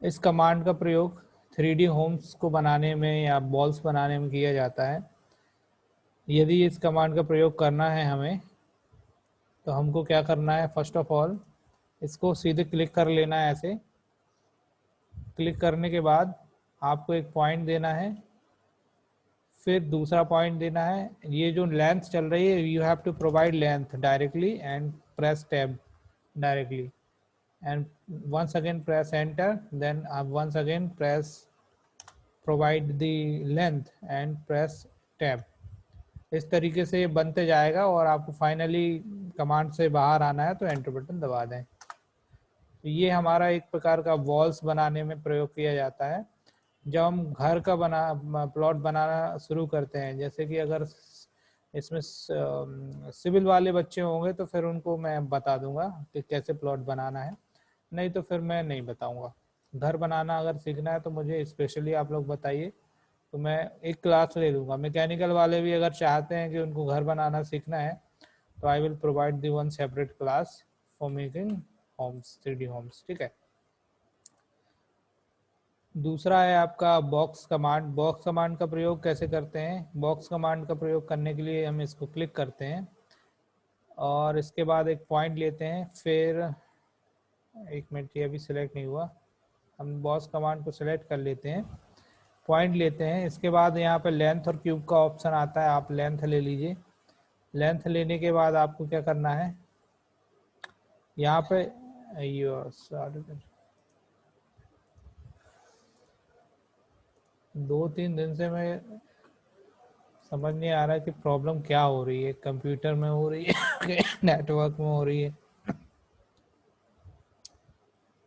इस कमांड का प्रयोग 3D होम्स को बनाने में या बॉल्स बनाने में किया जाता है। यदि इस कमांड का प्रयोग करना है हमें, तो हमको क्या करना है, फर्स्ट ऑफ ऑल इसको सीधे क्लिक कर लेना है। ऐसे क्लिक करने के बाद आपको एक पॉइंट देना है, फिर दूसरा पॉइंट देना है। ये जो लेंथ चल रही है, you have to provide length directly and press tab directly, and once again press enter, then once again press provide the length and press tab। इस तरीके से ये बनते जाएगा और आपको फाइनली कमांड से बाहर आना है तो एंटर बटन दबा दें। तो ये हमारा एक प्रकार का वॉल्स बनाने में प्रयोग किया जाता है। जब हम घर का प्लॉट बनाना शुरू करते हैं, जैसे कि अगर इसमें सिविल वाले बच्चे होंगे तो फिर उनको मैं बता दूंगा कि कैसे प्लॉट बनाना है, नहीं तो फिर मैं नहीं बताऊंगा। घर बनाना अगर सीखना है तो मुझे स्पेशली आप लोग बताइए, तो मैं एक क्लास ले लूँगा। मैकेनिकल वाले भी अगर चाहते हैं कि उनको घर बनाना सीखना है, तो I will provide the one separate class for making homes, 3D homes. ठीक है। दूसरा है आपका बॉक्स कमांड। बॉक्स कमांड का प्रयोग कैसे करते हैं? बॉक्स कमांड का प्रयोग करने के लिए हम इसको क्लिक करते हैं और इसके बाद एक पॉइंट लेते हैं, फिर एक मिनट, ये अभी सिलेक्ट नहीं हुआ, हम बॉक्स कमांड को सिलेक्ट कर लेते हैं, पॉइंट लेते हैं। इसके बाद यहाँ पे लेंथ और क्यूब का ऑप्शन आता है, आप लेंथ ले लीजिए। लेंथ लेने के बाद आपको क्या करना है, यहाँ पे दो तीन दिन से मैं समझ नहीं आ रहा कि प्रॉब्लम क्या हो रही है, कंप्यूटर में हो रही है नेटवर्क में हो रही है।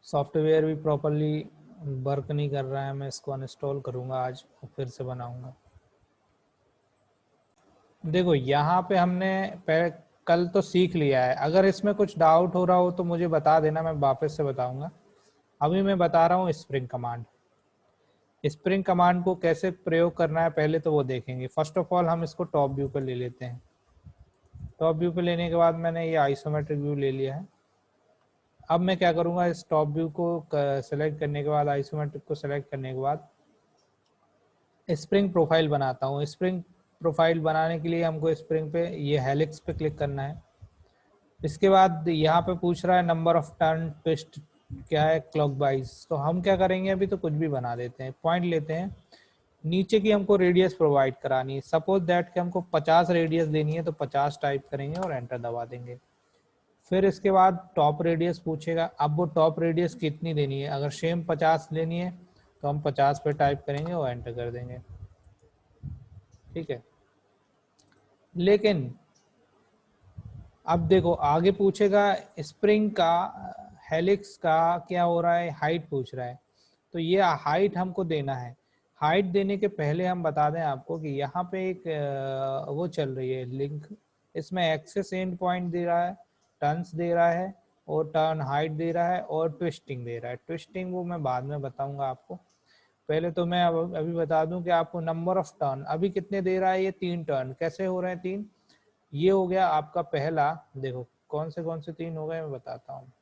सॉफ्टवेयर भी प्रॉपरली वर्क नहीं कर रहा है। मैं इसको अनइंस्टॉल करूँगा आज और फिर से बनाऊँगा। देखो यहाँ पे हमने कल तो सीख लिया है। अगर इसमें कुछ डाउट हो रहा हो तो मुझे बता देना, मैं वापस से बताऊँगा। अभी मैं बता रहा हूँ स्प्रिंग कमांड। स्प्रिंग कमांड को कैसे प्रयोग करना है पहले तो वो देखेंगे। फर्स्ट ऑफ ऑल हम इसको टॉप व्यू पर ले लेते हैं। टॉप व्यू पे लेने के बाद मैंने ये आइसोमेट्रिक व्यू ले लिया है। अब मैं क्या करूँगा, इस टॉप व्यू को सेलेक्ट करने के बाद, आइसोमेट्रिक को सेलेक्ट करने के बाद स्प्रिंग प्रोफाइल बनाता हूँ। स्प्रिंग प्रोफाइल बनाने के लिए हमको स्प्रिंग पे ये हेलिक्स पे क्लिक करना है। इसके बाद यहाँ पे पूछ रहा है नंबर ऑफ टर्न ट्विस्ट क्या है क्लॉकवाइज, तो हम क्या करेंगे, अभी तो कुछ भी बना देते हैं। पॉइंट लेते हैं, नीचे की हमको रेडियस प्रोवाइड करानी है। सपोज दैट कि हमको 50 रेडियस देनी है तो 50 टाइप करेंगे और एंटर दबा देंगे। फिर इसके बाद टॉप रेडियस पूछेगा। अब वो टॉप रेडियस कितनी देनी है, अगर सेम 50 लेनी है तो हम 50 पे टाइप करेंगे और एंटर कर देंगे। ठीक है। लेकिन अब देखो आगे पूछेगा स्प्रिंग का, हेलिक्स का क्या हो रहा है, हाइट पूछ रहा है। तो ये हाइट हमको देना है। हाइट देने के पहले हम बता दें आपको कि यहाँ पे एक वो चल रही है लिंक, इसमें एक्सेस एंड पॉइंट दे रहा है, टर्न्स दे रहा है और टर्न हाइट दे रहा है और ट्विस्टिंग दे रहा है। ट्विस्टिंग वो मैं बाद में बताऊंगा आपको। पहले तो मैं अभी बता दूं कि आपको नंबर ऑफ टर्न अभी कितने दे रहा है। ये 3 टर्न। कैसे हो रहे हैं 3? ये हो गया आपका पहला। देखो कौन से 3 हो गए मैं बताता हूँ।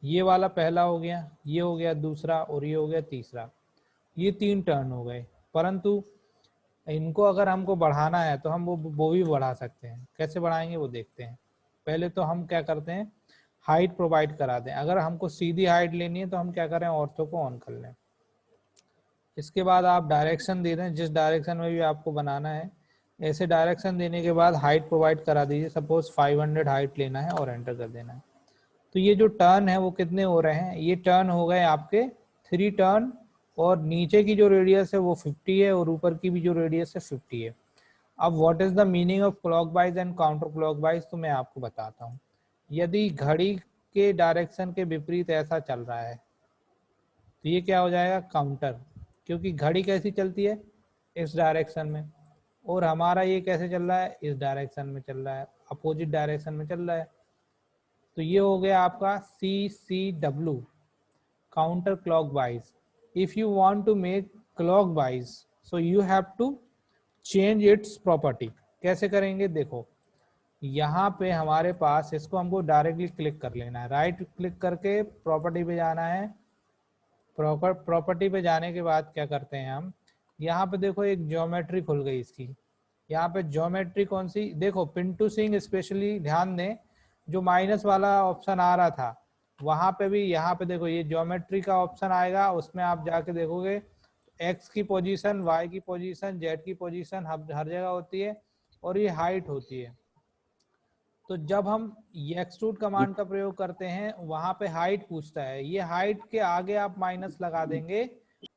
ये वाला पहला हो गया, ये हो गया दूसरा और ये हो गया तीसरा। ये 3 टर्न हो गए। परंतु इनको अगर हमको बढ़ाना है तो हम वो भी बढ़ा सकते हैं। कैसे बढ़ाएंगे वो देखते हैं। पहले तो हम क्या करते हैं, हाइट प्रोवाइड करा दें। अगर हमको सीधी हाइट लेनी है तो हम क्या करें, ऑर्थो को ऑन कर लें। इसके बाद आप डायरेक्शन दे दें, जिस डायरेक्शन में भी आपको बनाना है। ऐसे डायरेक्शन देने के बाद हाइट प्रोवाइड करा दीजिए। सपोज 500 हाइट लेना है और एंटर कर देना है। तो ये जो टर्न है वो कितने हो रहे हैं, ये टर्न हो गए आपके 3 टर्न, और नीचे की जो रेडियस है वो 50 है और ऊपर की भी जो रेडियस है 50 है। अब what is the meaning of clockwise and counter clockwise, तो मैं आपको बताता हूँ। यदि घड़ी के डायरेक्शन के विपरीत ऐसा चल रहा है तो ये क्या हो जाएगा, काउंटर। क्योंकि घड़ी कैसी चलती है, इस डायरेक्शन में, और हमारा ये कैसे चल रहा है, इस डायरेक्शन में चल रहा है, अपोजिट डायरेक्शन में चल रहा है। तो ये हो गया आपका CCW, counter clockwise. If you want to make clockwise so you have to change its property. कैसे करेंगे देखो, यहाँ पे हमारे पास इसको हमको डायरेक्टली क्लिक कर लेना है, राइट क्लिक करके प्रॉपर्टी पे जाना है। प्रॉपर्टी पे जाने के बाद क्या करते हैं हम, यहाँ पे देखो एक ज्योमेट्री खुल गई इसकी। यहाँ पे ज्योमेट्री कौन सी, देखो पिंटू सिंह स्पेशली ध्यान दें, जो माइनस वाला ऑप्शन आ रहा था वहां पे भी यहाँ पे देखो ये ज्योमेट्री का ऑप्शन आएगा, उसमें आप जाके देखोगे एक्स की पोजीशन, वाई की पोजीशन, जेड की पोजीशन हर जगह होती है और ये हाइट होती है। तो जब हम ये एक्सट्रूड कमांड का प्रयोग करते हैं वहां पे हाइट पूछता है, ये हाइट के आगे आप माइनस लगा देंगे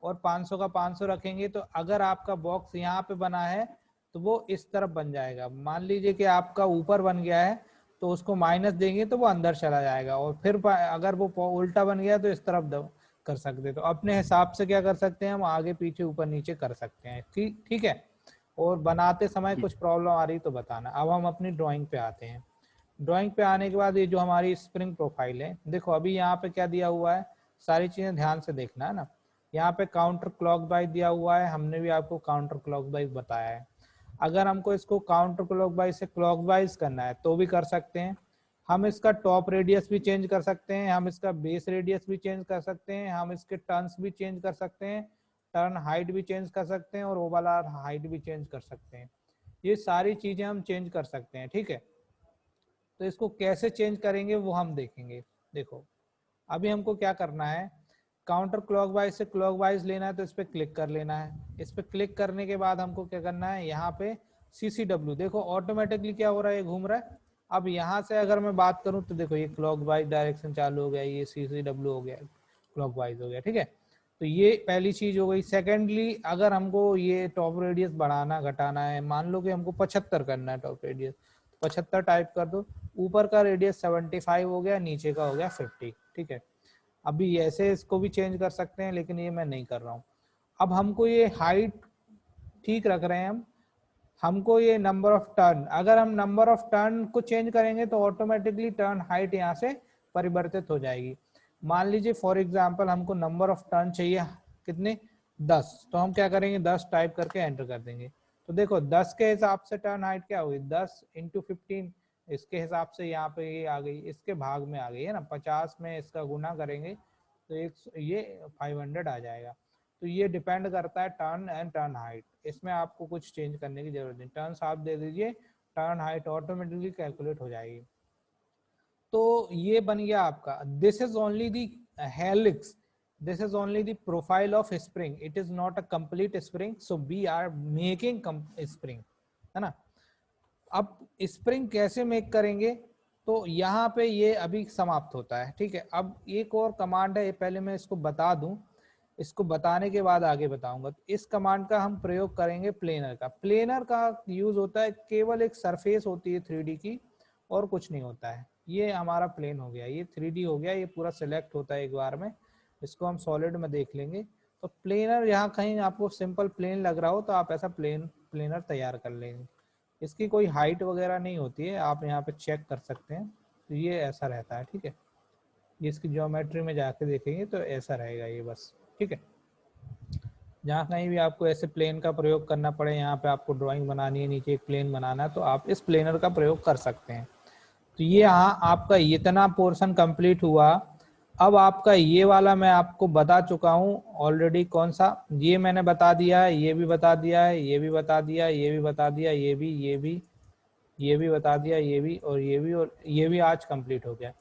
और 500 का 500 रखेंगे, तो अगर आपका बॉक्स यहाँ पे बना है तो वो इस तरफ बन जाएगा। मान लीजिए कि आपका ऊपर बन गया है तो उसको माइनस देंगे तो वो अंदर चला जाएगा, और फिर अगर वो उल्टा बन गया तो इस तरफ कर सकते हैं। तो अपने हिसाब से क्या कर सकते हैं, हम आगे पीछे ऊपर नीचे कर सकते हैं। ठीक है। और बनाते समय कुछ प्रॉब्लम आ रही तो बताना। अब हम अपनी ड्राइंग पे आते हैं। ड्राइंग पे आने के बाद ये जो हमारी स्प्रिंग प्रोफाइल है, देखो अभी यहाँ पे क्या दिया हुआ है, सारी चीजें ध्यान से देखना है ना। यहाँ पे काउंटर क्लॉकवाइज दिया हुआ है, हमने भी आपको काउंटर क्लॉकवाइज बताया है। अगर हमको इसको काउंटर क्लॉकवाइज से क्लॉकवाइज करना है तो भी कर सकते हैं। हम इसका टॉप रेडियस भी चेंज कर सकते हैं, हम इसका बेस रेडियस भी चेंज कर सकते हैं, हम इसके टर्न्स भी चेंज कर सकते हैं, टर्न हाइट भी चेंज कर सकते हैं और ओवरऑल हाइट भी चेंज कर सकते हैं। ये सारी चीजें हम चेंज कर सकते हैं। ठीक है। तो इसको कैसे चेंज करेंगे वो हम देखेंगे। देखो अभी हमको क्या करना है, काउंटर क्लॉकवाइज से क्लॉकवाइज लेना है तो इस पर क्लिक कर लेना है। इस पर क्लिक करने के बाद हमको क्या करना है, यहाँ पे CCW, देखो ऑटोमेटिकली क्या हो रहा है, ये घूम रहा है। अब यहाँ से अगर मैं बात करूँ तो देखो ये क्लॉकवाइज डायरेक्शन चालू हो गया, ये CCW हो गया, क्लॉकवाइज हो गया। ठीक है। तो ये पहली चीज हो गई। सेकेंडली अगर हमको ये टॉप रेडियस बढ़ाना घटाना है, मान लो कि हमको 75 करना है टॉप रेडियस, 75 टाइप कर दो, ऊपर का रेडियस 75 हो गया, नीचे का हो गया 50। ठीक है। अभी ऐसे इसको भी चेंज कर सकते हैं लेकिन ये मैं नहीं कर रहा हूँ। अब हमको ये हाइट ठीक रख रहे हैं हमको ये नंबर ऑफ टर्न, अगर हम नंबर ऑफ टर्न को चेंज करेंगे तो ऑटोमेटिकली टर्न हाइट यहाँ से परिवर्तित हो जाएगी। मान लीजिए फॉर एग्जांपल हमको नंबर ऑफ टर्न चाहिए कितने, 10, तो हम क्या करेंगे 10 टाइप करके एंटर कर देंगे। तो देखो 10 के हिसाब से टर्न हाइट क्या होगी, 10 × 15, इसके हिसाब से यहाँ पे ये आ गई, इसके भाग में आ गई है ना, 50 में इसका गुना करेंगे तो ये 500 आ जाएगा। तो ये डिपेंड करता है टर्न एंड टर्न हाइट, इसमें आपको कुछ चेंज करने की जरूरत नहीं। टर्न आप दे दीजिए, टर्न हाइट ऑटोमेटिकली कैलकुलेट हो जाएगी। तो ये बन गया आपका, this is only the helix, this is only the profile of spring, it is not a complete spring, so we are making spring, है ना। अब स्प्रिंग कैसे मेक करेंगे, तो यहाँ पे ये अभी समाप्त होता है। ठीक है। अब एक और कमांड है, ये पहले मैं इसको बता दूं, इसको बताने के बाद आगे बताऊंगा। तो इस कमांड का हम प्रयोग करेंगे प्लेनर का। प्लेनर का यूज होता है, केवल एक सरफेस होती है 3D की और कुछ नहीं होता है। ये हमारा प्लेन हो गया, ये 3D हो गया, ये पूरा सिलेक्ट होता है एक बार में। इसको हम सॉलिड में देख लेंगे। तो प्लेनर यहाँ कहीं आपको सिंपल प्लेन लग रहा हो तो आप ऐसा प्लेनर तैयार कर लेंगे। इसकी कोई हाइट वगैरह नहीं होती है, आप यहाँ पे चेक कर सकते हैं। तो ये ऐसा रहता है। ठीक है। ये इसकी ज्योमेट्री में जाके देखेंगे तो ऐसा रहेगा ये बस। ठीक है। जहाँ कहीं भी आपको ऐसे प्लेन का प्रयोग करना पड़े, यहाँ पे आपको ड्राइंग बनानी है, नीचे एक प्लेन बनाना है, तो आप इस प्लेनर का प्रयोग कर सकते हैं। तो ये यहाँ आपका इतना पोर्शन कंप्लीट हुआ। अब आपका ये वाला मैं आपको बता चुका हूँ ऑलरेडी, कौन सा, ये मैंने बता दिया है, ये भी बता दिया है, ये भी बता दिया, ये भी बता दिया, ये भी बता दिया, ये भी और ये भी आज कंप्लीट हो गया।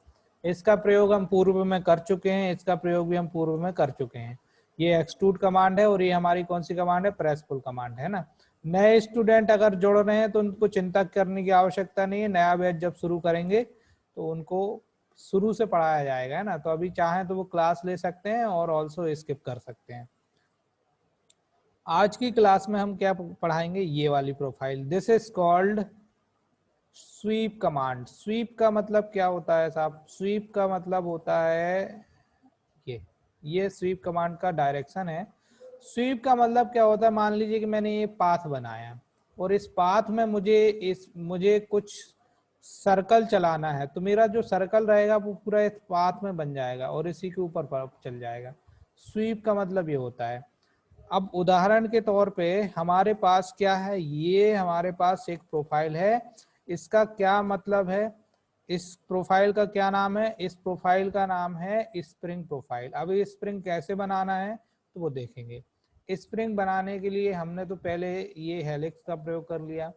इसका प्रयोग हम पूर्व में कर चुके हैं, इसका प्रयोग भी हम पूर्व में कर चुके हैं। ये एक्सट्रूड कमांड है और ये हमारी कौन सी कमांड है, प्रेस पुल कमांड है ना। नए स्टूडेंट अगर जुड़ रहे हैं तो उनको चिंता करने की आवश्यकता नहीं है, नया बैच जब शुरू करेंगे तो उनको शुरू से पढ़ाया जाएगा, है ना। तो अभी चाहें तो वो क्लास ले सकते हैं और ऑल्सो स्किप कर सकते हैं। आज की क्लास में हम क्या पढ़ाएंगे, ये वाली profile, this is called sweep command. Sweep का मतलब क्या होता है साहब, स्वीप का मतलब होता है ये स्वीप कमांड का डायरेक्शन है। स्वीप का मतलब क्या होता है, मान लीजिए कि मैंने ये पाथ बनाया और इस पाथ में मुझे कुछ सर्कल चलाना है, तो मेरा जो सर्कल रहेगा वो पूरा इस पाथ में बन जाएगा और इसी के ऊपर चल जाएगा। स्वीप का मतलब ये होता है। अब उदाहरण के तौर पे हमारे पास क्या है, ये हमारे पास एक प्रोफाइल है, इसका क्या मतलब है, इस प्रोफाइल का क्या नाम है, इस प्रोफाइल का नाम है स्प्रिंग प्रोफाइल। अब ये स्प्रिंग कैसे बनाना है तो वो देखेंगे। स्प्रिंग बनाने के लिए हमने तो पहले ये हेलिक्स का प्रयोग कर लिया।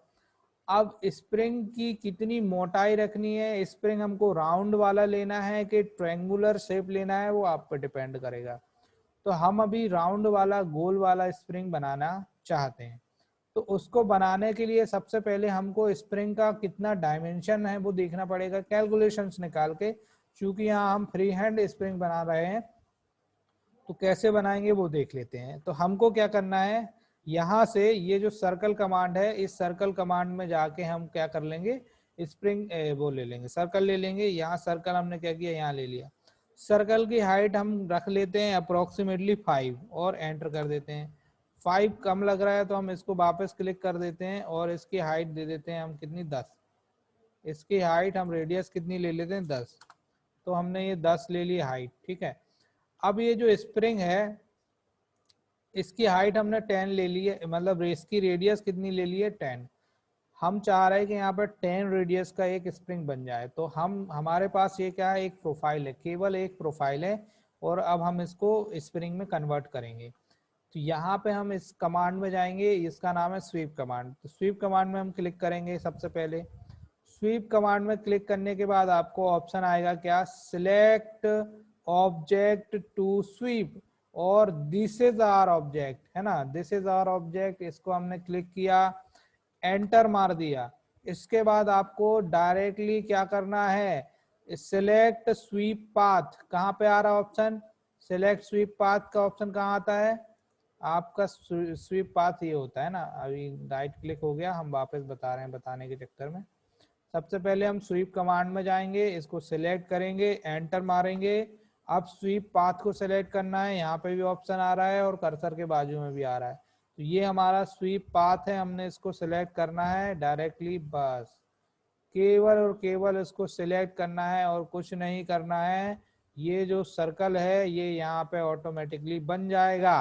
अब स्प्रिंग की कितनी मोटाई रखनी है, स्प्रिंग हमको राउंड वाला लेना है कि ट्रायंगुलर शेप लेना है, वो आप पर डिपेंड करेगा। तो हम अभी राउंड वाला गोल वाला स्प्रिंग बनाना चाहते हैं। तो उसको बनाने के लिए सबसे पहले हमको स्प्रिंग का कितना डायमेंशन है वो देखना पड़ेगा कैलकुलेशंस निकाल के। चूंकि यहाँ हम फ्री हैंड स्प्रिंग बना रहे हैं तो कैसे बनाएंगे वो देख लेते हैं। तो हमको क्या करना है, यहाँ से ये जो सर्कल कमांड है, इस सर्कल कमांड में जाके हम क्या कर लेंगे, स्प्रिंग वो ले लेंगे, सर्कल ले लेंगे। यहाँ सर्कल हमने क्या किया, यहाँ ले लिया। सर्कल की हाइट हम रख लेते हैं अप्रोक्सीमेटली 5 और एंटर कर देते हैं। 5 कम लग रहा है तो हम इसको वापस क्लिक कर देते हैं और इसकी हाइट दे देते हैं हम कितनी, 10। इसकी हाइट हम रेडियस कितनी ले लेते हैं, 10। तो हमने ये 10 ले ली हाइट, ठीक है। अब ये जो स्प्रिंग है इसकी हाइट हमने 10 ले ली है, मतलब इसकी रेडियस कितनी ले ली है, 10। हम चाह रहे हैं कि यहाँ पर 10 रेडियस का एक स्प्रिंग बन जाए। तो हमारे पास ये क्या है, एक प्रोफाइल है, केवल एक प्रोफाइल है। और अब हम इसको स्प्रिंग में कन्वर्ट करेंगे। तो यहाँ पे हम इस कमांड में जाएंगे, इसका नाम है स्वीप कमांड। तो स्वीप कमांड में हम क्लिक करेंगे। सबसे पहले स्वीप कमांड में क्लिक करने के बाद आपको ऑप्शन आएगा क्या, सिलेक्ट ऑब्जेक्ट टू स्वीप और दिस इज आवर ऑब्जेक्ट, है ना, दिस इज आवर ऑब्जेक्ट। इसको हमने क्लिक किया, एंटर मार दिया। इसके बाद आपको डायरेक्टली क्या करना है, सिलेक्ट स्वीप पाथ। कहाँ पे आ रहा है ऑप्शन, सिलेक्ट स्वीप पाथ का ऑप्शन कहाँ आता है आपका, स्वीप पाथ ये होता है ना। अभी राइट क्लिक हो गया, हम वापस बता रहे हैं बताने के चक्कर में। सबसे पहले हम स्वीप कमांड में जाएंगे, इसको सिलेक्ट करेंगे, एंटर मारेंगे। अब स्वीप पाथ को सिलेक्ट करना है, यहाँ पे भी ऑप्शन आ रहा है और कर्सर के बाजू में भी आ रहा है। तो ये हमारा स्वीप पाथ है, हमने इसको सिलेक्ट करना है डायरेक्टली, बस केवल और केवल इसको सिलेक्ट करना है और कुछ नहीं करना है। ये जो सर्कल है ये यहाँ पे ऑटोमेटिकली बन जाएगा।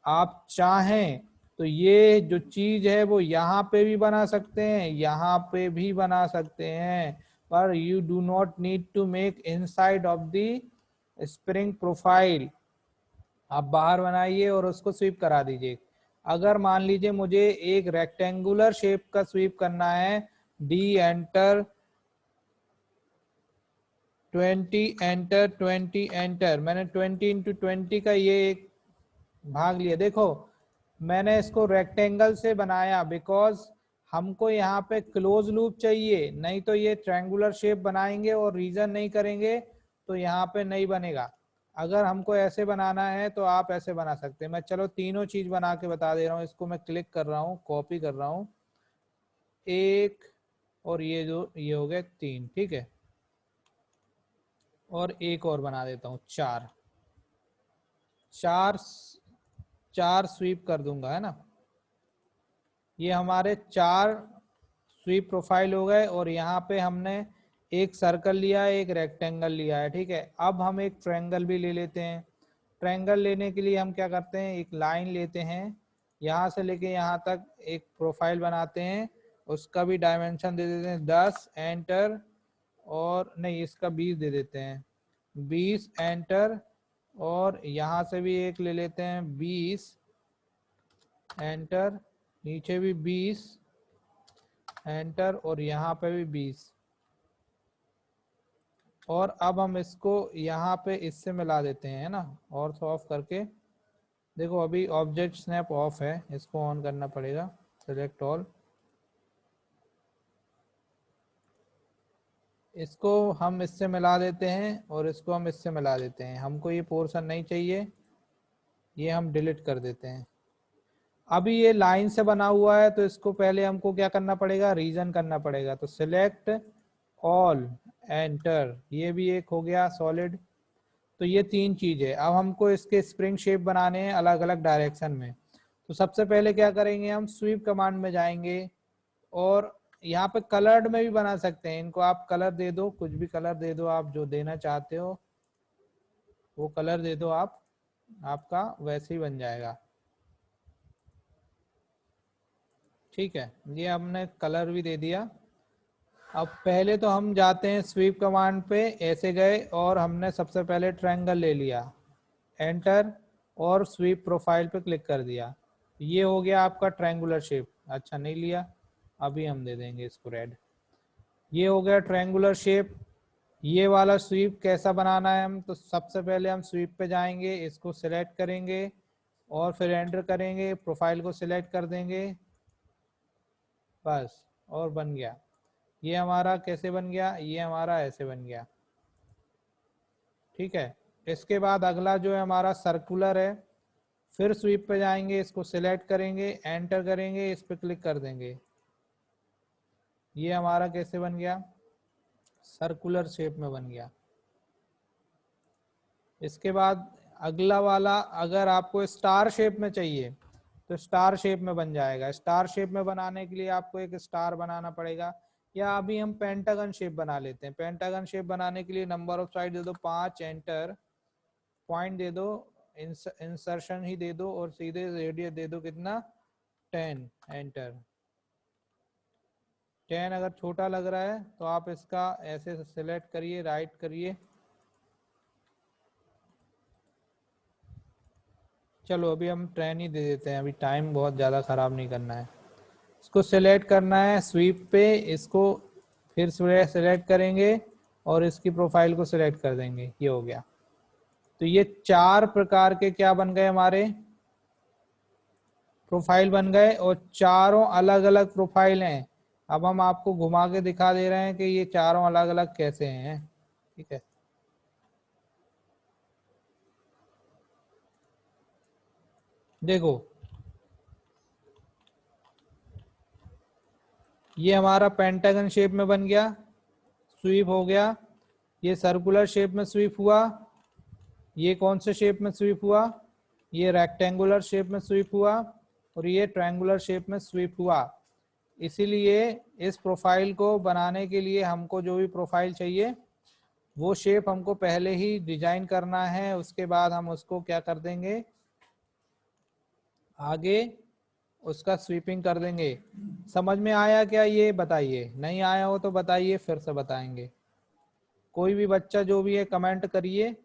आप चाहें तो ये जो चीज है वो यहाँ पे भी बना सकते हैं, यहाँ पे भी बना सकते हैं, पर you do not need to make inside of the spring profile. आप बाहर बनाइए और उसको स्वीप करा दीजिए। अगर मान लीजिए मुझे एक रेक्टेंगुलर शेप का स्वीप करना है, डी एंटर, 20 एंटर, 20 एंटर। मैंने 20x20 का ये एक भाग लिया। देखो मैंने इसको रेक्टेंगल से बनाया बिकॉज हमको यहाँ पे क्लोज लूप चाहिए, नहीं तो ये ट्रायंगुलर शेप बनाएंगे और रीजन नहीं करेंगे तो यहाँ पे नहीं बनेगा। अगर हमको ऐसे बनाना है तो आप ऐसे बना सकते हैं। मैं चलो तीनों चीज बना के बता दे रहा हूँ। इसको मैं क्लिक कर रहा हूँ, कॉपी कर रहा हूँ, एक और ये जो ये हो गए 3, ठीक है। और एक और बना देता हूँ 4, 4 स्वीप कर दूंगा, है ना। ये हमारे 4 स्वीप प्रोफाइल हो गए। और यहाँ पे हमने एक सर्कल लिया है, एक रेक्टेंगल लिया है, ठीक है। अब हम एक ट्रायंगल भी ले लेते हैं। ट्रायंगल लेने के लिए हम क्या करते हैं, एक लाइन लेते हैं, यहाँ से लेके यहाँ तक एक प्रोफाइल बनाते हैं। उसका भी डायमेंशन दे देते हैं 10, एंटर, और नहीं इसका 20 दे देते हैं, 20 एंटर। और यहाँ से भी एक ले लेते हैं 20 एंटर, नीचे भी 20 एंटर, और यहाँ पे भी 20। और अब हम इसको यहाँ पे इससे मिला देते हैं, है ना, और ऑफ करके। देखो अभी ऑब्जेक्ट स्नैप ऑफ है, इसको ऑन करना पड़ेगा, सेलेक्ट ऑल। इसको हम इससे मिला देते हैं और इसको हम इससे मिला देते हैं। हमको ये पोर्शन नहीं चाहिए, ये हम डिलीट कर देते हैं। अभी ये लाइन से बना हुआ है तो इसको पहले हमको क्या करना पड़ेगा, रीजन करना पड़ेगा। तो सिलेक्ट ऑल, एंटर, ये भी एक हो गया सॉलिड। तो ये 3 चीज है। अब हमको इसके स्प्रिंग शेप बनाने हैं अलग अलग डायरेक्शन में। तो सबसे पहले क्या करेंगे, हम स्वीप कमांड में जाएंगे और यहाँ पे कलर्ड में भी बना सकते हैं। इनको आप कलर दे दो, कुछ भी कलर दे दो, आप जो देना चाहते हो वो कलर दे दो आप, आपका वैसे ही बन जाएगा, ठीक है। ये हमने कलर भी दे दिया। अब पहले तो हम जाते हैं स्वीप कमांड पे, ऐसे गए और हमने सबसे पहले ट्रायंगल ले लिया, एंटर और स्वीप प्रोफाइल पे क्लिक कर दिया। ये हो गया आपका ट्रायंगुलर शेप। अच्छा नहीं लिया, अभी हम दे देंगे इसको रेड। ये हो गया ट्रायंगुलर शेप। ये वाला स्वीप कैसा बनाना है हम, तो सबसे पहले हम स्वीप पे जाएंगे, इसको सिलेक्ट करेंगे और फिर एंटर करेंगे, प्रोफाइल को सिलेक्ट कर देंगे, बस और बन गया। ये हमारा कैसे बन गया, ये हमारा ऐसे बन गया। ठीक है, इसके बाद अगला जो है हमारा सर्कुलर है, फिर स्वीप पे जाएंगे, इसको सिलेक्ट करेंगे, एंटर करेंगे, इस पे क्लिक कर देंगे। ये हमारा कैसे बन गया, सर्कुलर शेप में बन गया। इसके बाद अगला वाला अगर आपको स्टार शेप में चाहिए तो स्टार शेप में बन जाएगा। स्टार शेप में बनाने के लिए आपको एक स्टार बनाना पड़ेगा, या अभी हम पेंटागन शेप बना लेते हैं। पेंटागन शेप बनाने के लिए नंबर ऑफ साइड दे दो 5, एंटर, पॉइंट दे दो, इंसर्शन ही दे दो और सीधे रेडियस दे दो कितना 10, एंटर। 10 अगर छोटा लग रहा है तो आप इसका ऐसे सिलेक्ट करिए, राइट करिए। चलो अभी हम 10 ही दे देते हैं, अभी टाइम बहुत ज़्यादा ख़राब नहीं करना है। इसको सिलेक्ट करना है स्वीप पे, इसको फिर सिलेक्ट करेंगे और इसकी प्रोफाइल को सिलेक्ट कर देंगे। ये हो गया। तो ये 4 प्रकार के क्या बन गए हमारे, प्रोफाइल बन गए, और चारों अलग अलग प्रोफाइल हैं। अब हम आपको घुमा के दिखा दे रहे हैं कि ये चारों अलग अलग कैसे हैं। ठीक है, देखो ये हमारा पेंटागन शेप में बन गया, स्वीप हो गया। ये सर्कुलर शेप में स्वीप हुआ। ये कौन से शेप में स्वीप हुआ, ये रेक्टेंगुलर शेप में स्वीप हुआ, और ये ट्रायंगुलर शेप में स्वीप हुआ। इसीलिए इस प्रोफाइल को बनाने के लिए हमको जो भी प्रोफाइल चाहिए वो शेप हमको पहले ही डिजाइन करना है, उसके बाद हम उसको क्या कर देंगे, आगे उसका स्वीपिंग कर देंगे। समझ में आया क्या, ये बताइए। नहीं आया हो तो बताइए, फिर से बताएंगे। कोई भी बच्चा जो भी है कमेंट करिए,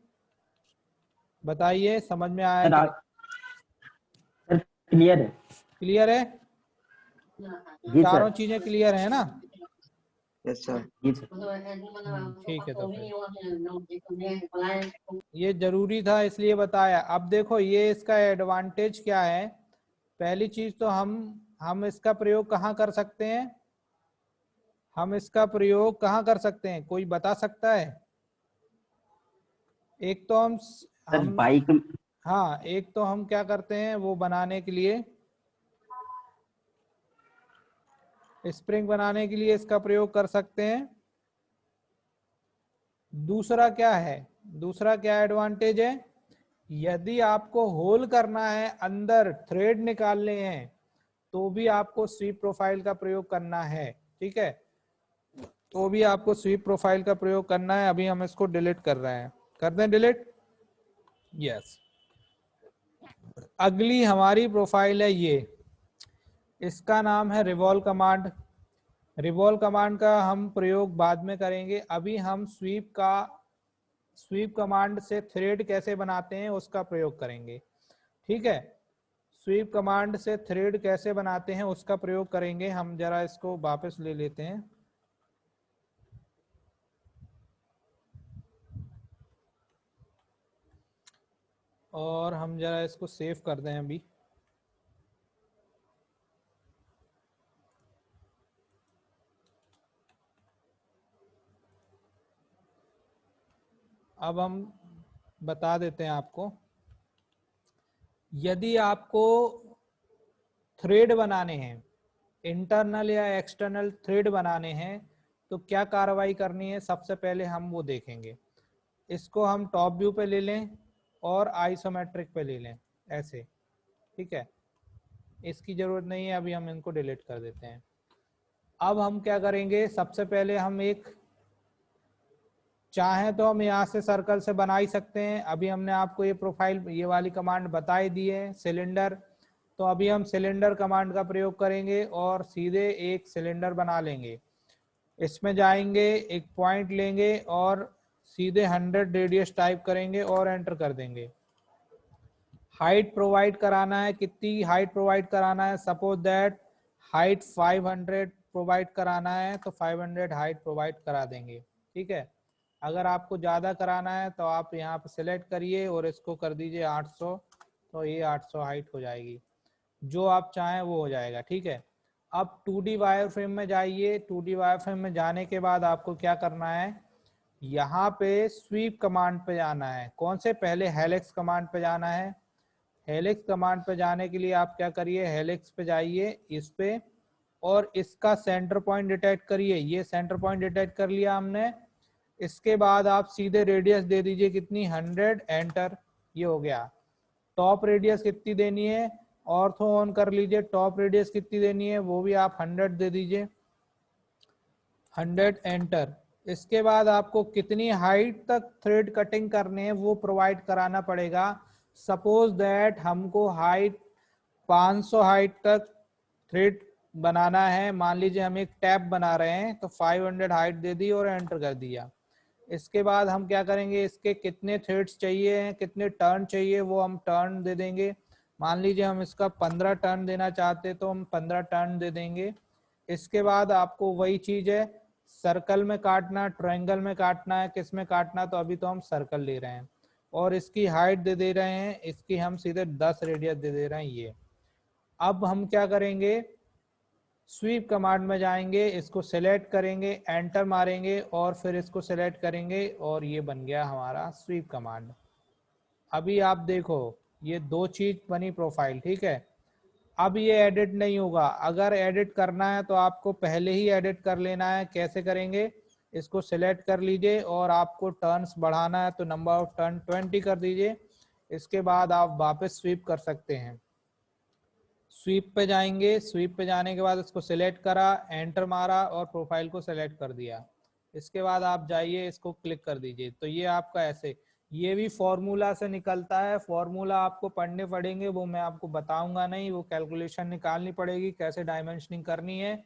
बताइए समझ में आया कि नहीं। सर क्लियर है। क्लियर है, जी चारों सर। चीजें क्लियर है ना। Yes sir. जी सर। ठीक है, तो फिर ये जरूरी था इसलिए बताया। अब देखो ये इसका एडवांटेज क्या है। पहली चीज तो हम इसका प्रयोग कहाँ कर सकते हैं, हम इसका प्रयोग कहाँ कर सकते हैं, कोई बता सकता है। एक तो सर हम बाइक। हाँ, एक तो हम क्या करते हैं वो बनाने के लिए, स्प्रिंग बनाने के लिए इसका प्रयोग कर सकते हैं। दूसरा क्या है, दूसरा क्या एडवांटेज है, यदि आपको होल करना है, अंदर थ्रेड निकालने हैं, तो भी आपको स्वीप प्रोफाइल का प्रयोग करना है। ठीक है, तो भी आपको स्वीप प्रोफाइल का प्रयोग करना है। अभी हम इसको डिलीट कर रहे हैं, कर दें डिलीट। यस, अगली हमारी प्रोफाइल है ये, इसका नाम है रिवॉल्व कमांड। रिवॉल्व कमांड का हम प्रयोग बाद में करेंगे। अभी हम स्वीप कमांड से थ्रेड कैसे बनाते हैं उसका प्रयोग करेंगे। ठीक है, स्वीप कमांड से थ्रेड कैसे बनाते हैं उसका प्रयोग करेंगे। हम जरा इसको वापस ले लेते हैं, और हम जरा इसको सेव कर दें अभी। अब हम बता देते हैं आपको, यदि आपको थ्रेड बनाने हैं, इंटरनल या एक्सटर्नल थ्रेड बनाने हैं, तो क्या कार्रवाई करनी है सबसे पहले हम वो देखेंगे। इसको हम टॉप व्यू पे ले लें और आइसोमेट्रिक पे ले लें, ऐसे। ठीक है, इसकी जरूरत नहीं है, अभी हम इनको डिलीट कर देते हैं। अब हम क्या करेंगे, सबसे पहले हम एक, चाहे तो हम यहाँ से सर्कल से बना ही सकते हैं। अभी हमने आपको ये प्रोफाइल, ये वाली कमांड बताई दी है, सिलेंडर। तो अभी हम सिलेंडर कमांड का प्रयोग करेंगे और सीधे एक सिलेंडर बना लेंगे। इसमें जाएंगे, एक पॉइंट लेंगे और सीधे 100 रेडियस टाइप करेंगे और एंटर कर देंगे। हाइट प्रोवाइड कराना है, कितनी हाइट प्रोवाइड कराना है, सपोज दैट हाइट 500 प्रोवाइड कराना है तो 500 हाइट प्रोवाइड करा देंगे। ठीक है, अगर आपको ज्यादा कराना है तो आप यहाँ पे सिलेक्ट करिए और इसको कर दीजिए 800, तो ये 800 हाइट हो जाएगी, जो आप चाहें वो हो जाएगा। ठीक है, अब 2D वायर फ्रेम में जाइए। 2D वायर फ्रेम में जाने के बाद आपको क्या करना है, यहाँ पे स्वीप कमांड पे जाना है। कौन से, पहले हेलिक्स कमांड पे जाना है। हेलिक्स कमांड पे जाने के लिए आप क्या करिए, हेलिक्स पे जाइए इस पे, और इसका सेंटर पॉइंट डिटेक्ट करिए। ये सेंटर पॉइंट डिटेक्ट कर लिया हमने। इसके बाद आप सीधे रेडियस दे दीजिए कितनी, 100, एंटर। ये हो गया। टॉप रेडियस कितनी देनी है, ऑर्थो ऑन कर लीजिए, टॉप रेडियस कितनी देनी है वो भी आप 100 दे दीजिए, 100, एंटर। इसके बाद आपको कितनी हाइट तक थ्रेड कटिंग करने हैं वो प्रोवाइड कराना पड़ेगा। सपोज दैट हमको हाइट 500 हाइट तक थ्रेड बनाना है, मान लीजिए हम एक टैब बना रहे हैं, तो 500 हाइट दे दी और एंटर कर दिया। इसके बाद हम क्या करेंगे, इसके कितने थ्रेड्स चाहिए हैं, कितने टर्न चाहिए वो हम टर्न दे देंगे। मान लीजिए हम इसका 15 टर्न देना चाहते तो हम 15 टर्न दे देंगे। इसके बाद आपको वही चीज है, सर्कल में काटना, ट्रायंगल में काटना है, किस में काटना, तो अभी तो हम सर्कल ले रहे हैं। और इसकी हाइट दे रहे हैं, इसकी हम सीधे 10 रेडियस दे रहे हैं ये। अब हम क्या करेंगे, स्वीप कमांड में जाएंगे, इसको सेलेक्ट करेंगे, एंटर मारेंगे और फिर इसको सेलेक्ट करेंगे और ये बन गया हमारा स्वीप कमांड। अभी आप देखो ये दो चीज बनी प्रोफाइल। ठीक है, अब ये एडिट नहीं होगा। अगर एडिट करना है तो आपको पहले ही एडिट कर लेना है। कैसे करेंगे, इसको सिलेक्ट कर लीजिए और आपको टर्न्स बढ़ाना है तो नंबर ऑफ टर्न 20 कर दीजिए। इसके बाद आप वापस स्वीप कर सकते हैं। स्वीप पे जाएंगे, स्वीप पे जाने के बाद इसको सिलेक्ट करा, एंटर मारा और प्रोफाइल को सिलेक्ट कर दिया। इसके बाद आप जाइए, इसको क्लिक कर दीजिए, तो ये आपका ऐसे, ये भी फॉर्मूला से निकलता है। फॉर्मूला आपको पढ़ने पड़ेंगे, वो मैं आपको बताऊंगा नहीं, वो कैलकुलेशन निकालनी पड़ेगी कैसे डायमेंशनिंग करनी है।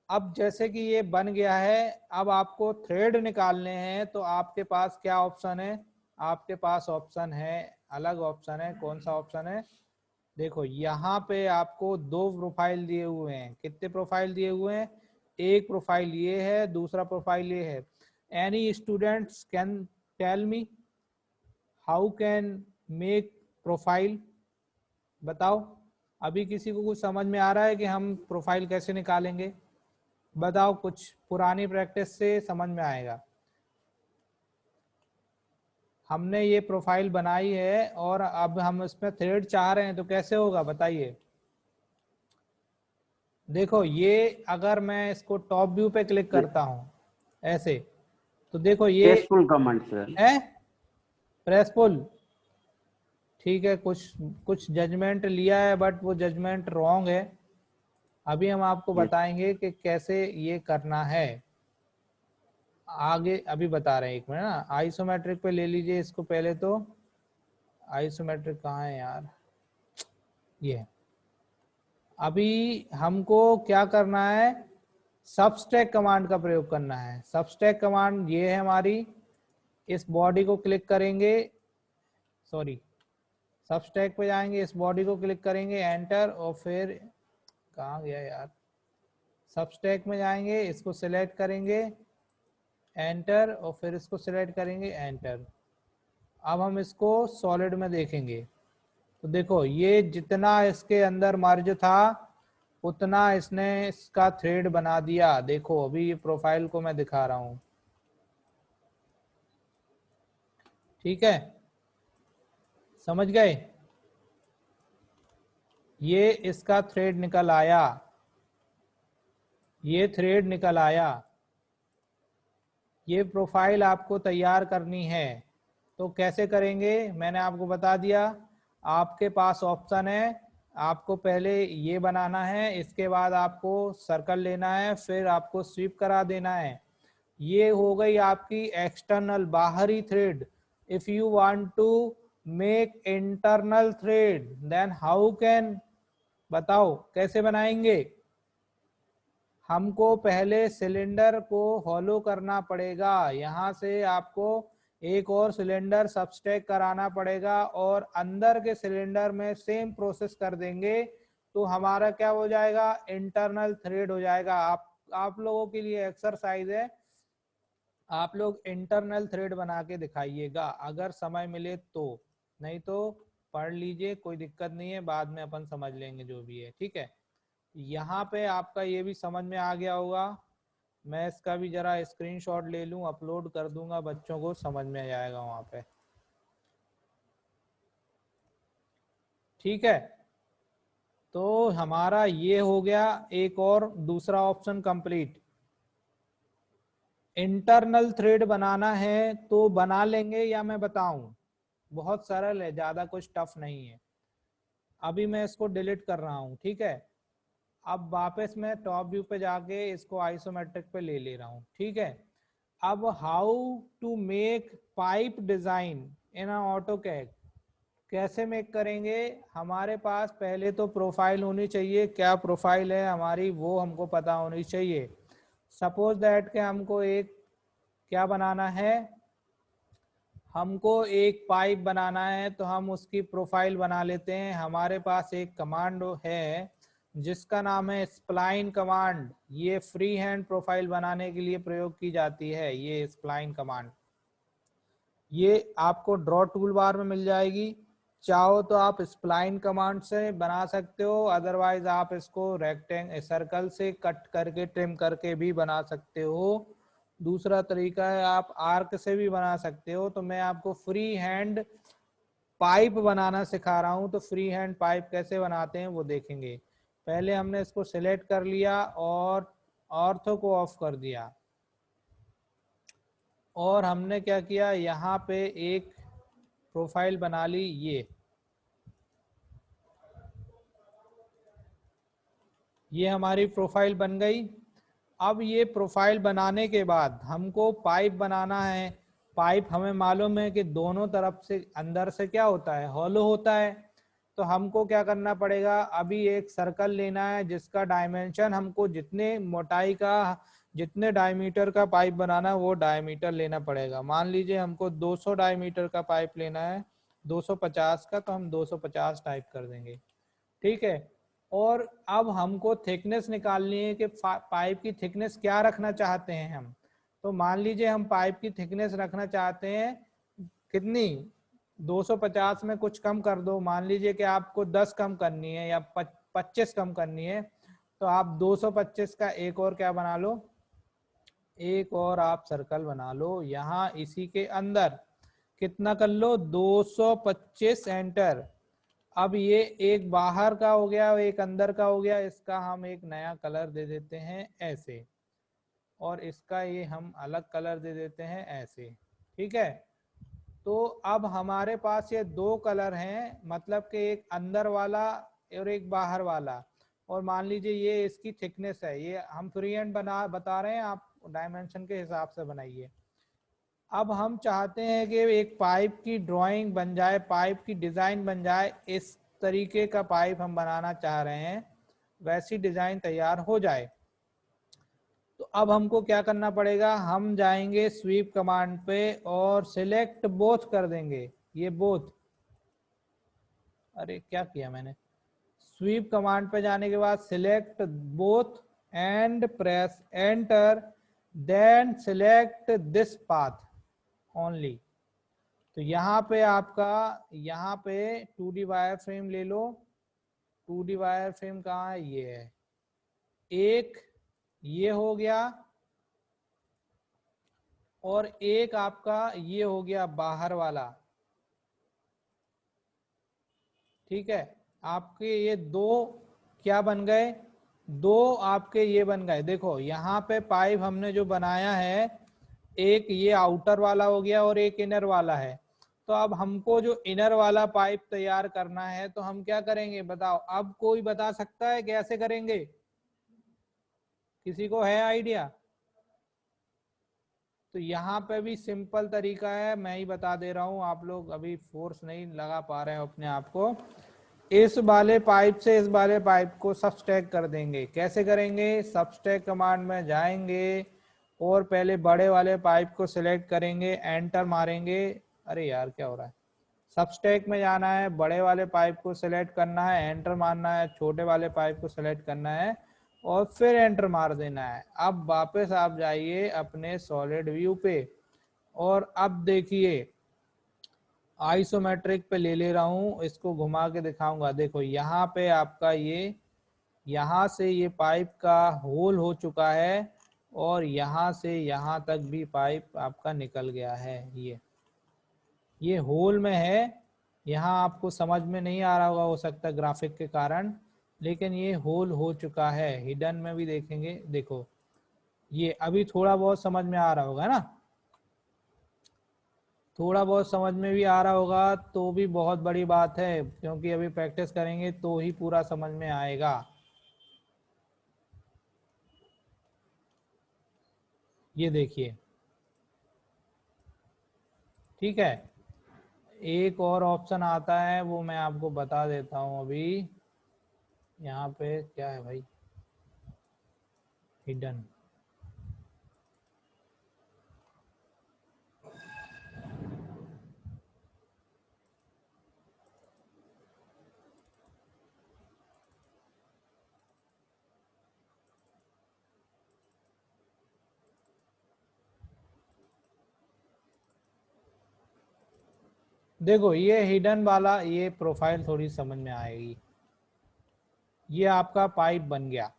अब जैसे कि ये बन गया है, अब आपको थ्रेड निकालने हैं तो आपके पास क्या ऑप्शन है, आपके पास ऑप्शन है, अलग ऑप्शन है। कौन सा ऑप्शन है, देखो यहाँ पे आपको दो प्रोफाइल दिए हुए हैं। कितने प्रोफाइल दिए हुए हैं, एक प्रोफाइल ये है, दूसरा प्रोफाइल ये है। Any students can tell me how can make profile, बताओ। अभी किसी को कुछ समझ में आ रहा है कि हम प्रोफाइल कैसे निकालेंगे, बताओ, कुछ पुरानी प्रैक्टिस से समझ में आएगा। हमने ये प्रोफाइल बनाई है और अब हम इसमें थ्रेड चाह रहे हैं तो कैसे होगा बताइए। देखो ये अगर मैं इसको टॉप व्यू पे क्लिक करता हूँ ऐसे, तो देखो ये प्रेसफुल कमांड सर है, प्रेसफुल। ठीक है, कुछ कुछ जजमेंट लिया है बट वो जजमेंट रॉन्ग है। अभी हम आपको बताएंगे कि कैसे ये करना है, आगे अभी बता रहे हैं। एक मिनट ना, आइसोमेट्रिक पे ले लीजिए इसको पहले तो। आइसोमेट्रिक कहाँ है यार, ये अभी हमको क्या करना है, सबस्ट्रैक कमांड का प्रयोग करना है। सबस्ट्रैक कमांड ये है हमारी, इस बॉडी को क्लिक करेंगे, सॉरी सबस्ट्रैक पे जाएंगे, इस बॉडी को क्लिक करेंगे, एंटर, और फिर कहाँ गया यार, सबस्ट्रैक में जाएंगे, इसको सिलेक्ट करेंगे, एंटर, और फिर इसको सिलेक्ट करेंगे, एंटर। अब हम इसको सॉलिड में देखेंगे तो देखो ये जितना इसके अंदर मर्ज था उतना इसने इसका थ्रेड बना दिया। देखो अभी ये प्रोफाइल को मैं दिखा रहा हूं, ठीक है, समझ गए। ये इसका थ्रेड निकल आया, ये थ्रेड निकल आया। ये प्रोफाइल आपको तैयार करनी है तो कैसे करेंगे मैंने आपको बता दिया। आपके पास ऑप्शन है, आपको पहले ये बनाना है, इसके बाद आपको सर्कल लेना है, फिर आपको स्वीप करा देना है। ये हो गई आपकी एक्सटर्नल, बाहरी thread. If you want to make internal thread then how can, बताओ कैसे बनाएंगे। हमको पहले सिलेंडर को हॉलो करना पड़ेगा, यहाँ से आपको एक और सिलेंडर सबस्ट्रैक्ट कराना पड़ेगा और अंदर के सिलेंडर में सेम प्रोसेस कर देंगे तो हमारा क्या हो जाएगा, इंटरनल थ्रेड हो जाएगा। आप लोगों के लिए एक्सरसाइज है, आप लोग इंटरनल थ्रेड बना के दिखाइएगा अगर समय मिले तो, नहीं तो पढ़ लीजिए, कोई दिक्कत नहीं है, बाद में अपन समझ लेंगे जो भी है, ठीक है। यहाँ पे आपका ये भी समझ में आ गया होगा, मैं इसका भी जरा स्क्रीनशॉट ले लूं, अपलोड कर दूंगा, बच्चों को समझ में आ जाएगा वहां पे, ठीक है। तो हमारा ये हो गया एक और दूसरा ऑप्शन कंप्लीट। इंटरनल थ्रेड बनाना है तो बना लेंगे या मैं बताऊं, बहुत सरल है, ज्यादा कुछ टफ नहीं है। अभी मैं इसको डिलीट कर रहा हूं, ठीक है। अब वापस मैं टॉप व्यू पे जाके इसको आइसोमेट्रिक पे ले रहा हूं, ठीक है। अब how to make pipe design in AutoCAD, कैसे मेक करेंगे। हमारे पास पहले तो प्रोफाइल होनी चाहिए, क्या प्रोफाइल है हमारी वो हमको पता होनी चाहिए। सपोज दैट के हमको एक क्या बनाना है, हमको एक पाइप बनाना है तो हम उसकी प्रोफाइल बना लेते हैं। हमारे पास एक कमांड है जिसका नाम है स्प्लाइन कमांड, ये फ्री हैंड प्रोफाइल बनाने के लिए प्रयोग की जाती है, ये स्प्लाइन कमांड। ये आपको ड्रॉ टूल बार में मिल जाएगी, चाहो तो आप स्प्लाइन कमांड से बना सकते हो, अदरवाइज आप इसको रेक्टेंगल सर्कल से कट करके ट्रिम करके भी बना सकते हो। दूसरा तरीका है आप आर्क से भी बना सकते हो। तो मैं आपको फ्री हैंड पाइप बनाना सिखा रहा हूं, तो फ्री हैंड पाइप कैसे बनाते हैं वो देखेंगे। पहले हमने इसको सिलेक्ट कर लिया और ऑर्थो को ऑफ कर दिया, और हमने क्या किया, यहाँ पे एक प्रोफाइल बना ली, ये हमारी प्रोफाइल बन गई। अब ये प्रोफाइल बनाने के बाद हमको पाइप बनाना है। पाइप हमें मालूम है कि दोनों तरफ से अंदर से क्या होता है, हॉलो होता है। तो हमको क्या करना पड़ेगा, अभी एक सर्कल लेना है जिसका डायमेंशन हमको जितने मोटाई का, जितने डायमीटर का पाइप बनाना है वो डायमीटर लेना पड़ेगा। मान लीजिए हमको 200 डायमीटर का पाइप लेना है, 250 का, तो हम 250 टाइप कर देंगे, ठीक है। और अब हमको थिकनेस निकालनी है कि पाइप की थिकनेस क्या रखना चाहते हैं हम। तो मान लीजिए हम पाइप की थिकनेस रखना चाहते हैं कितनी, 250 में कुछ कम कर दो, मान लीजिए कि आपको 10 कम करनी है या 25 कम करनी है, तो आप 225 का एक और क्या बना लो, एक और आप सर्कल बना लो यहाँ इसी के अंदर, कितना कर लो 225 एंटर। अब ये एक बाहर का हो गया, एक अंदर का हो गया, इसका हम एक नया कलर दे देते हैं ऐसे, और इसका ये हम अलग कलर दे देते हैं ऐसे, ठीक है। तो अब हमारे पास ये दो कलर हैं, मतलब कि एक अंदर वाला और एक बाहर वाला। और मान लीजिए ये इसकी थिकनेस है, ये हम फ्री हैंड बता रहे हैं, आप डायमेंशन के हिसाब से बनाइए। अब हम चाहते हैं कि एक पाइप की ड्राइंग बन जाए, पाइप की डिजाइन बन जाए, इस तरीके का पाइप हम बनाना चाह रहे हैं, वैसी डिजाइन तैयार हो जाए। तो अब हमको क्या करना पड़ेगा, हम जाएंगे स्वीप कमांड पे और सिलेक्ट बोथ कर देंगे, ये बोथ, अरे क्या किया मैंने, स्वीप कमांड पे जाने के बाद select both and press enter, then select this path only. तो यहाँ पे आपका, यहाँ पे 2D वायर फ्रेम ले लो, 2D वायर फ्रेम कहाँ है, ये है एक, ये हो गया, और एक आपका ये हो गया बाहर वाला, ठीक है। आपके ये दो क्या बन गए, दो आपके ये बन गए। देखो यहाँ पे पाइप हमने जो बनाया है, एक ये आउटर वाला हो गया और एक इनर वाला है। तो अब हमको जो इनर वाला पाइप तैयार करना है तो हम क्या करेंगे बताओ, अब कोई बता सकता है कैसे करेंगे, किसी को है आइडिया। तो यहाँ पे भी सिंपल तरीका है, मैं ही बता दे रहा हूँ, आप लोग अभी फोर्स नहीं लगा पा रहे हो अपने आप को। इस वाले पाइप से इस वाले पाइप को सबस्ट्रैक्ट कर देंगे। कैसे करेंगे? सबस्ट्रैक्ट कमांड में जाएंगे और पहले बड़े वाले पाइप को सिलेक्ट करेंगे, एंटर मारेंगे। अरे यार क्या हो रहा है? सबस्ट्रैक्ट में जाना है, बड़े वाले पाइप को सिलेक्ट करना है, एंटर मारना है, छोटे वाले पाइप को सिलेक्ट करना है और फिर एंटर मार देना है। अब वापस आप जाइए अपने सॉलिड व्यू पे और अब देखिए आइसोमेट्रिक पे ले रहा हूं, इसको घुमा के दिखाऊंगा। देखो यहाँ पे आपका ये यहाँ से ये पाइप का होल हो चुका है और यहाँ से यहाँ तक भी पाइप आपका निकल गया है। ये होल में है। यहाँ आपको समझ में नहीं आ रहा होगा, हो सकता है ग्राफिक के कारण, लेकिन ये होल हो चुका है। हिडन में भी देखेंगे, देखो ये अभी थोड़ा बहुत समझ में आ रहा होगा ना, थोड़ा बहुत समझ में भी आ रहा होगा तो भी बहुत बड़ी बात है, क्योंकि अभी प्रैक्टिस करेंगे तो ही पूरा समझ में आएगा। ये देखिए, ठीक है। एक और ऑप्शन आता है, वो मैं आपको बता देता हूं अभी। यहाँ पे क्या है भाई? हिडन। देखो ये हिडन वाला, ये प्रोफाइल थोड़ी समझ में आएगी। ये आपका पाइप बन गया,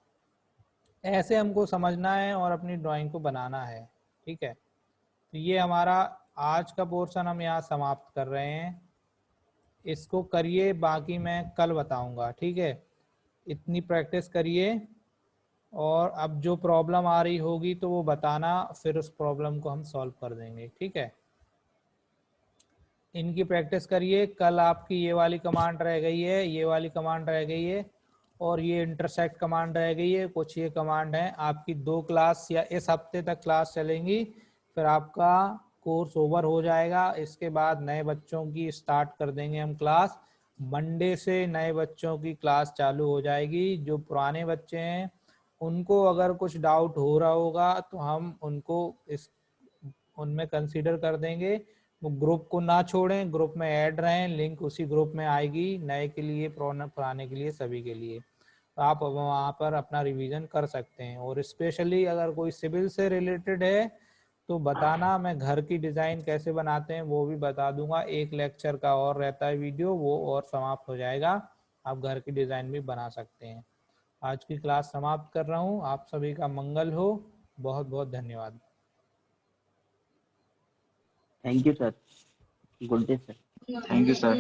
ऐसे हमको समझना है और अपनी ड्राइंग को बनाना है, ठीक है। तो ये हमारा आज का पोर्शन हम यहाँ समाप्त कर रहे हैं। इसको करिए, बाकी मैं कल बताऊंगा, ठीक है। इतनी प्रैक्टिस करिए और अब जो प्रॉब्लम आ रही होगी तो वो बताना, फिर उस प्रॉब्लम को हम सॉल्व कर देंगे, ठीक है। इनकी प्रैक्टिस करिए। कल आपकी ये वाली कमांड रह गई है, ये वाली कमांड रह गई है और ये इंटरसेक्ट कमांड रह गई है। कुछ ये कमांड है आपकी 2 क्लास या इस हफ्ते तक क्लास चलेंगी, फिर आपका कोर्स ओवर हो जाएगा। इसके बाद नए बच्चों की स्टार्ट कर देंगे हम क्लास। मंडे से नए बच्चों की क्लास चालू हो जाएगी। जो पुराने बच्चे हैं उनको अगर कुछ डाउट हो रहा होगा तो हम उनको इस उनमें कंसीडर कर देंगे। वो ग्रुप को ना छोड़ें, ग्रुप में ऐड रहें, लिंक उसी ग्रुप में आएगी, नए के लिए, पुराने के लिए, सभी के लिए। तो आप वहाँ पर अपना रिवीजन कर सकते हैं। और स्पेशली अगर कोई सिविल से रिलेटेड है तो बताना, मैं घर की डिज़ाइन कैसे बनाते हैं वो भी बता दूंगा। एक लेक्चर का और रहता है वीडियो, वो और समाप्त हो जाएगा, आप घर की डिज़ाइन भी बना सकते हैं। आज की क्लास समाप्त कर रहा हूँ। आप सभी का मंगल हो। बहुत बहुत धन्यवाद। Thank you sir. Good day sir. Thank you sir.